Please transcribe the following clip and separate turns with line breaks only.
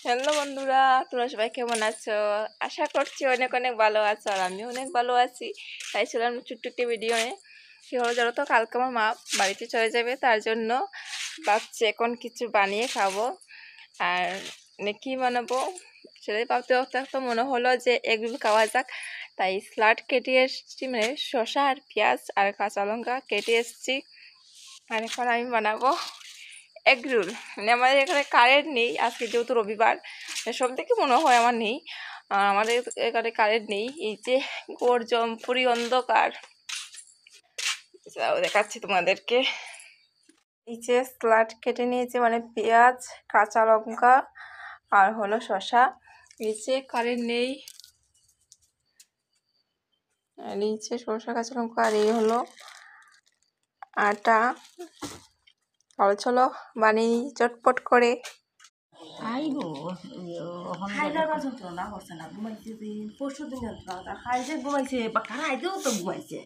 Hello বন্ধুরা, তোমরা সবাই কেমন আছো? আশা করছি অনেক অনেক ভালো আছো, আর আমি অনেক ভালো আছি। তাই ছিলাম ছোট্ট একটি ভিডিও নিয়ে। কি হলো জানো তো, কালকে আমার মা বাড়িতে চলে যাবে, তার জন্য ভাবছি এখন কিছু বানিয়ে খাবো। আর কি বানাবো সেটাই ভাবতে ভাবতে তো মনে হলো যে এগরোল খাওয়া যাক। তাই স্যালাড কেটে এসেছি, মানে শসা আর পেঁয়াজ আর কাঁচা লঙ্কা কেটে এসেছি। আর এখন আমি বানাবো এগ রোল। মানে আমাদের এখানে কারেন্ট নেই আজকে, যেহেতু রবিবার। সব থেকে মনে হয় আমার নেই, আমাদের এখানে কারেন্ট নেই। এই যে পুরি অন্ধকার, দেখাচ্ছি তোমাদেরকে। এই যে স্যালাড কেটে নিয়েছে, মানে পেঁয়াজ, কাঁচা লঙ্কা আর হলো শসা। এই যে কারেন্ট নেই, আর এই যে শসা কাঁচা লঙ্কা, আর এই হলো আটা। চলো চলো বানিয়ে চটপট করে।
খাইবো খাইলে যন্ত্রণা করছে না, ঘুমাইছে যে পরশু দিন যন্ত্রণা খাইছে, ঘুমাইছে বা খাইতেও তো ঘুমাইছে।